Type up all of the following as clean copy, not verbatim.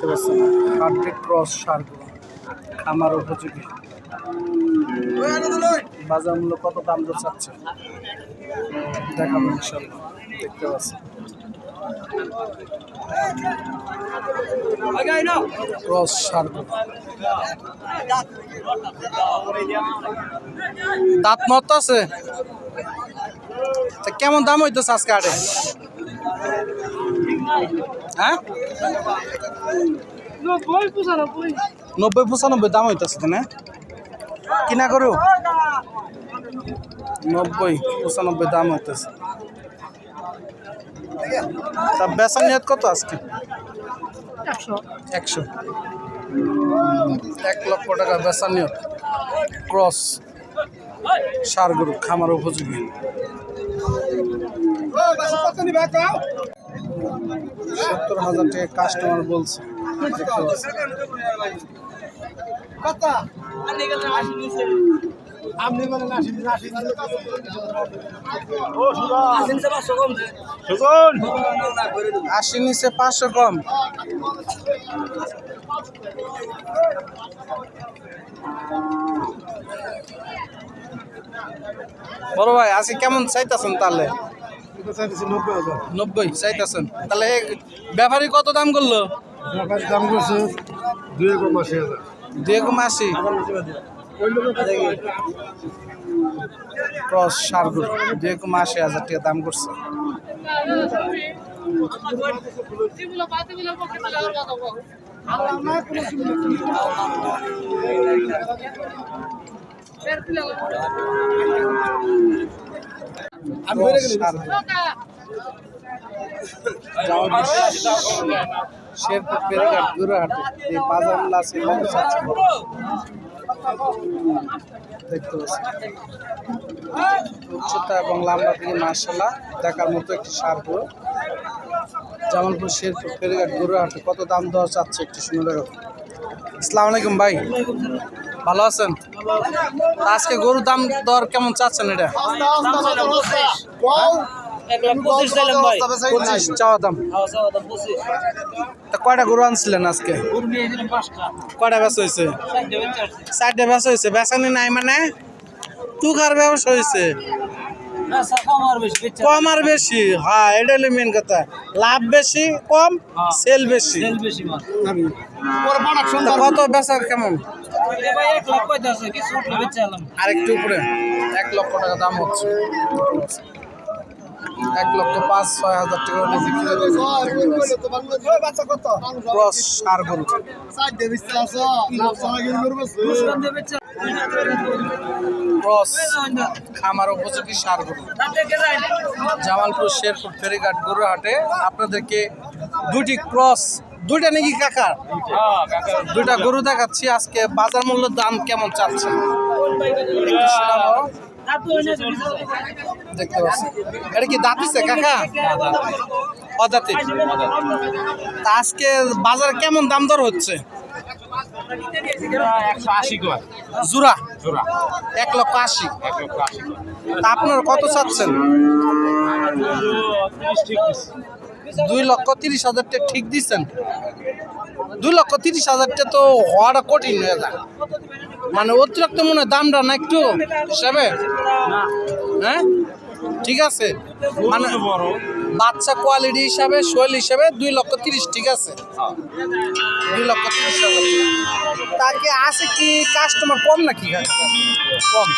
দেখতে পাচ্ছেন hardy cross সারগুলো খামার উপযোগী। বাজার মূল্য কত দাম দর চাচ্ছে দেখাবো ইনশাল্লাহ। দেখতে পাচ্ছেন ক্রস সারগুলো। দাঁত মত আছে, কেমন দাম হইতেছে আজকে হাটে? হ্যাঁ 90-95 দাম হইতেছে না কিনা করো? 90-95 দাম হইতেছে। তা বেচা নিয়ত কত আজকে? 100 1 লক্ষ টাকা বেচা নিয়ত ক্রস সার গরু খামার উপযোগী। 70,000 টাকা কাস্টমার বলছে। আশি নিচে 500 কম। বড় ভাই আজকে কেমন চাইতেছেন? তাহলে 90 চাইতেছেন। তাহলে ব্যাপারী কত দাম করলো? দাম করছে 2,80,000। 2,80 ক্রস সারগুলো 2,80,000 টাকা দাম করছে। উচ্চতা এবং লম্বা থেকে মাশাআল্লাহ দেখার মতো একটি সার গরু। জামালপুর শেরপুর ফেরিঘাট গরুহাটে কত দাম দেওয়া চাচ্ছে একটু শুনে দেখো। আসসালামু আলাইকুম ভাই, ভালো আছেন? আজকে গরুর দাম দর কেমন চাচ্ছেন? এটা 25 চাওয়া দাম। তা কয়টা গরু আনছিলেন আজকে? কয়টা বেচা হয়েছে? 4টা বেচা হয়েছে। বেচানি নাই মানে টুকার ব্যবসা হয়েছে, কম আর বেশি। হ্যাঁ এটা হলো মেন কথা। লাভ বেশি কম, সেল বেশি। কত বেচা কেমন? আরেকটু উপরে 1 লক্ষ টাকা দাম হচ্ছে। 1,05,000-6,000 টাকা ক্রস সার গরু। ক্রস খামার উপযোগী সার গরু জামালপুর শেরপুর ফেরিঘাট গরুহাটে আপনাদেরকে দুটি ক্রস, দুইটা নাকি কাকার? দুইটা গরু দেখাচ্ছি। আজকে বাজার মূল্য দাম কেমন চাচ্ছে দেখতে পাচ্ছি। এটা কি দাঁতিছে কাকা? অদাঁতি। তা আজকে বাজার কেমন দাম দর হচ্ছে? 180 জোড়া 1,80,000। তা আপনারা কত চাচ্ছেন? 2,30,000 টাকা ঠিক দিচ্ছেন। 2,30,000 টাকা তো হওয়াটা কঠিন হয়ে যায়, মানে অতিরিক্ত মনে হয় দামটা না একটু হিসাবে? হ্যাঁ ঠিক আছে, মানে বাচ্চা কোয়ালিটি হিসাবে শৈল হিসাবে 2,30,000 ঠিক আছে। 2,30,000 তাকে আছে কি কাস্টমার কম নাকি? কম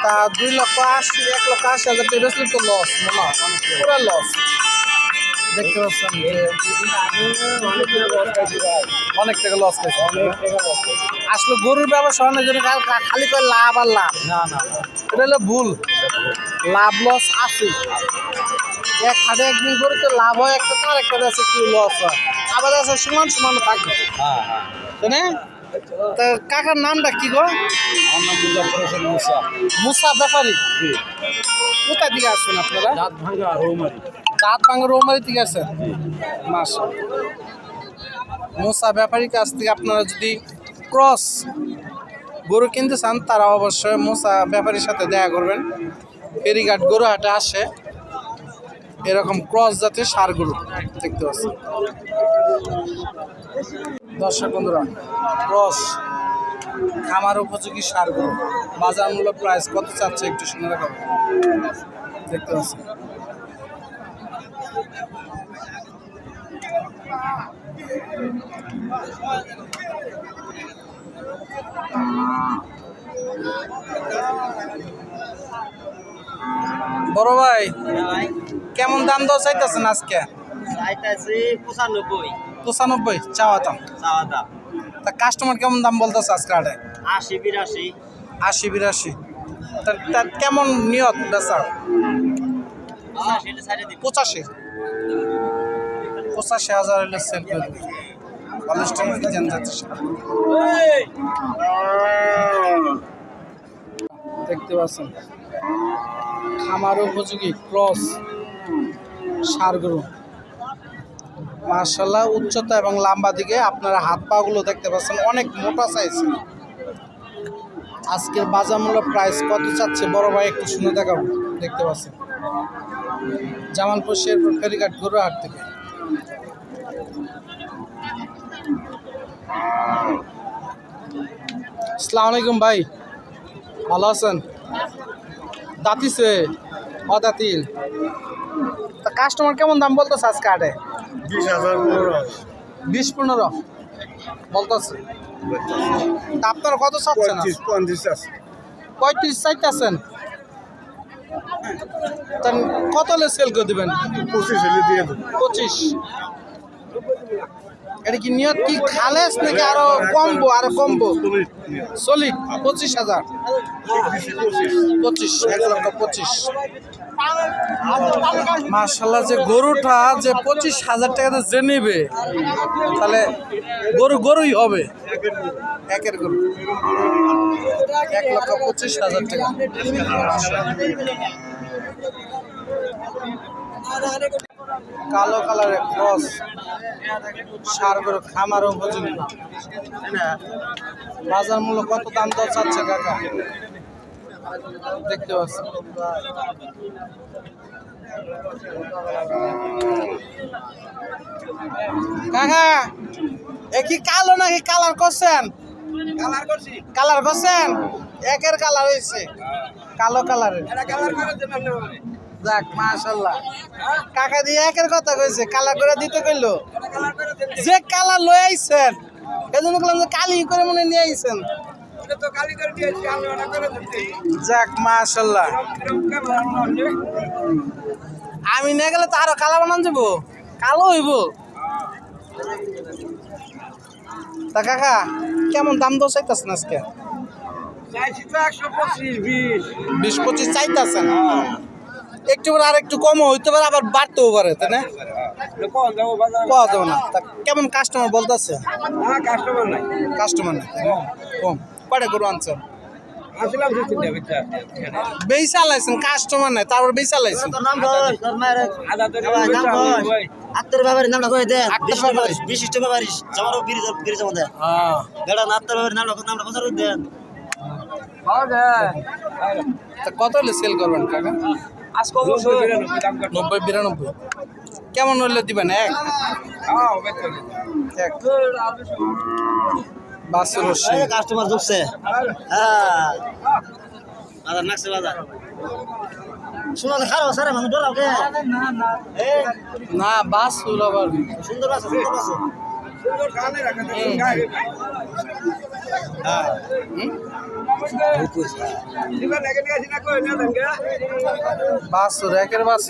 তা 2,80,000 1,80,000 টাকা বেশি তো লস, পুরো লস। দেখতে পাচ্ছেন অনেক টাকা লস খাইছে। আসলে গরুর ব্যবসা অনেক জন্য খালি করে লাভ আর লাভ, না এটা হলো ভুল। লাভ লস আছে। এক হাটে একদিন গরুতে লাভ হয় একটা, তার একটা আছে একটু লস হয়, আবার আছে সমান সমান থাকে। তাই না? তা কাকার নামটা কি গো? মুসা ব্যাপারী। কোথা দিকে আসছেন আপনারা? দাঁতভাঙ্গা রৌমারি থেকে আসছেন। মাশাআল্লাহ। মুসা ব্যাপারীর কাছ থেকে আপনারা যদি ক্রস গরু কিনতে চান তারা অবশ্যই মুসা ব্যাপারীর সাথে দেখা করবেন। ফেরিঘাট গরুহাটে আসে এরকম ক্রস জাতের ষাঁড়গুলো দেখতে পাচ্ছেন। দর্শক বন্ধুরা, ক্রস খামার উপযোগী ষাঁড়গুলো বাজার মূল্য প্রাইস কত চাচ্ছে একটু শুনে রাখো। দেখতে পাচ্ছেন বড় ভাই, কেমন দাম দর চাইতেছেন আজকে? 95 চাওয়া দাম। তা কাস্টমার কেমন দাম বলতেছে আজকে হাটে? 80-82। তা কেমন নিয়ত বেচার? 85,000 হলে সেল করে দেবে। কলেস্ট্রল ফিজিয়ান যাচ্ছে দেখতে পাচ্ছেন খামার উপযোগী ক্রস ষাঁড়গুলো মাশাআল্লাহ উচ্চতা এবং লম্বা দিকে আপনারা হাত পা গুলো দেখতে পাচ্ছেন অনেক মোটা সাইজ। আজকের বাজার মূল্য প্রাইস কত চাচ্ছে বড় ভাই একটু শুনে দেখাবো। দেখতে পাচ্ছেন জামালপুর শেরপুর ফেরিঘাট গরুহাট থেকে। আসসালামু আলাইকুম ভাই, ভালো আছেন? দাঁতিছে অদাতিল। তা কাস্টমার কেমন দাম বলতেছে আজকে হাটে? 20-15 বলতেছে। তা আপনারা কত চাচ্ছেন? 35 চাইতেছেন। তা কত হলে সেল করে দেবেন? 25। এটা কি নিয়ত কি খালেস নাকি আরো কমবো? আরো কমবো? সলিড 25,000। 25, 1,25,000। মাশাআল্লাহ, যে গরুটা যে 25,000 টাকাতে যে নেবে তাহলে গরুই হবে। একের গরু 1,25,000 টাকা। কালো কালারের ক্রস ষাঁড় গরু খামার উপযোগী। বাজার মূল্য কত দাম দর চাচ্ছে কাকা? দেখতে পাচ্ছি কাকা, এ কি কালো নাকি কালার করছেন? কালার করছেন, একের কালার হয়েছে কালো কালারের। যাক মাশাআল্লাহ, কাকা দিয়ে একের কথা কইছে, কালার করে দিতে কইলো। যে কালার লই আইছেন এজন্য বললাম যে কালি করে মনে নিয়ে আইছেন। যাক মাশাআল্লাহ, আমি নিয়ে গেলে তো আরো কালো বানান যাবো, কালো হইব। তা কাকা কেমন দাম দর চাইতেছেন আজকে? 20-25 চাইতেছেন। একটু করে আর একটু কম হইতে পারে, আবার বাড়তেও পারে, তাই না? পাওয়া যাবে না। তা কেমন কাস্টমার বলতেছে? কাস্টমার নাই, কম। কয়টা গরু আনছেন? বেশি চালাইছেন, কাস্টমার নাই, তারপর বেশি চালাইছেন। আত্মীয় ব্যাপারে নামটা করে দেন, বিশিষ্ট ব্যাপারী জামারও বিরিজ আমাদের বেড়া আত্মীয় ব্যাপারে নামটা প্রচার করে দেন। কত হলে সেল করবেন কাকা? 90-92 কেমন হলে দিবেন? এক কাস্টমার ঢুকছে। হ্যাঁ বাজার নাকছে বাজার শোনা খারাপ স্যার মানুষ ডরাও কে না বাস হলো আবার সুন্দর আছে সুন্দর আছে সুন্দর খানে রাখেন হ্যাঁ বাস রেকের বাস